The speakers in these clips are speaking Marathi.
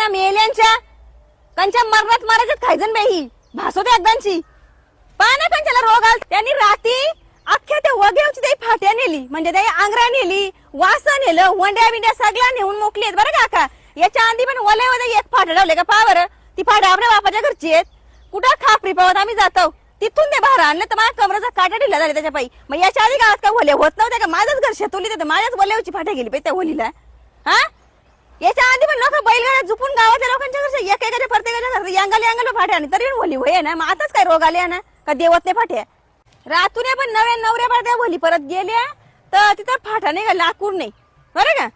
मेल्यांच्या कंच्या मरणात मारायच्यात खायजन बाई भासवते एकदांची पाना कंच्याला रोग आल त्यांनी राती अख्ख्या त्या वग्यावची ते फाट्या नेली म्हणजे ते आंगरा नेली वासा नेलं वंड्या बिंड्या सगळ्या नेऊन मोकलीत बरं काका याच्या आधी पण वले वले एक फाट लावले का पा बरं ती फाट आपल्या बापाच्या घरची आहेत कुठं खापरी पावत आम्ही जातो तिथून ते बाहेर आणलं तर माझ्या कमराचा काटा ढिला झाला त्याच्या पायी मग याच्या आधी गावात का वले होत नव्हते का माझंच घर शेतवली तर माझ्याच वल्यावची फाट्या गेली पाहिजे त्या होलीला हा याच्या आधी पण लोक बैलगाड्या झुपून गावातल्या लोकांच्या घरच्या एकेकाच्या प्रत्येकाच्या घरच्या यांगाला फाट्या आणि तरी होली होय ना मग आताच काय रोग आले ना का देवत नाही फाट्या रातून पण नव्या नवऱ्या पाट्या होली परत गेल्या तर तिथं फाटा नाही का लाकूड नाही बरं का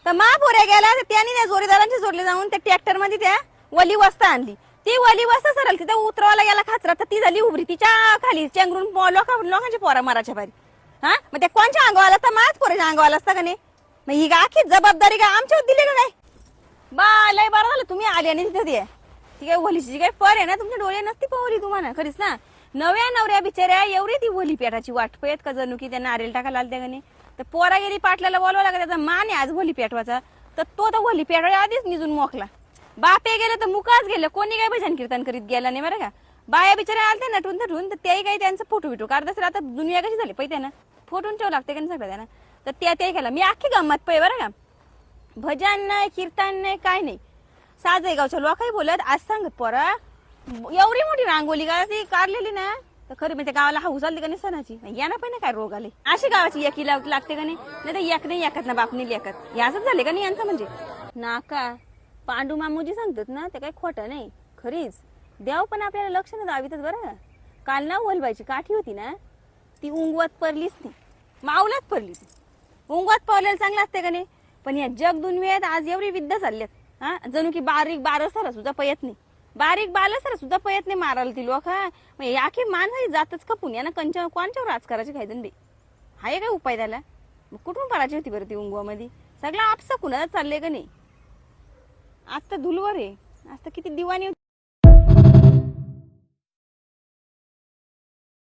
तर महापोऱ्या गेल्या त्यांनी त्या जोडीदारांच्या जोडले जाऊन त्या ट्रॅक्टर मध्ये त्या वली वस्ता आणली ती वली वस्ता सरळ तिथं उतरवायला गेला खाचरा तर ती झाली उभरी तिच्या खाली चेंगरून लोकांची पोरा माराच्या बारी हा मग त्या कोणच्या अंगावाला तर माझ पोराच्या अंगावाला असता का नाही मग ही आखी जबाबदारी का आमच्यावर दिली का काय बा लय बरं झालं तुम्ही आले आणि तिथं ती काय वलीची काय पर आहे ना तुमच्या डोळे नसती पवली तुम्हाला खरीच ना नव्या नवऱ्या बिचाऱ्या एवढी ती वली पेटाची वाट पेट का जणू की त्यांना नारेल टाकायला आलत्या का नाही तर पोरा गेली पाटलाला बोलवा लागा त्याचा मान आहे आज वली पेटवाचा तर तो तर वली पेटवायला आधीच निजून मोकला बापे गेले तर मुकाच गेले कोणी काय भजन कीर्तन करीत गेला नाही बरं का बाया बिचाऱ्या आलत्या नटून नटून तर त्याही काही त्यांचं फोटो बिटो काढत आता दुनिया कशी झाली पैसे ना फोटून ठेव लागते का नाही सगळं त्यांना तर त्याही केला मी अख्खी गंमत पै बरं का भजन नाही कीर्तन नाही काय नाही साजय गावच्या लोकही बोलत आज सांगत पोरा एवढी मोठी रांगोली का ती काढलेली ना तर खरी म्हणजे गावाला हाऊस आली का नाही सणाची यांना पण काय रोग आले अशी गावाची एकी लागते का नाही तर एक नाही एकत ना बापनी लेखत याच झाले का नाही यांचं म्हणजे नाका पांडू मामूजी सांगतात ना ते काही खोटं नाही खरीच देव पण आपल्याला लक्ष न दावितच बरं काल ना वलबाईची काठी होती ना ती उंगवात पडलीच नाही मावलात पडली ती उंगवात पडलेलं चांगलं असते का नाही पण या जग दुनियेत आज एवढी विद्या चालल्यात हा जणू की बारीक बारसाला सुद्धा पयत नाही बारीक बालसाला सुद्धा पयत नाही मारायला ती लोक हा आखी माणसाची जातच कपून या ना कोणच्यावर राजकाराचे खायचं बे हाय काय उपाय त्याला मग कुठून पडायची होती बरं ती उंगवामध्ये सगळं आपसा कुणाला चाललंय का नाही आज तर धुलवर आहे आज तर किती दिवाणी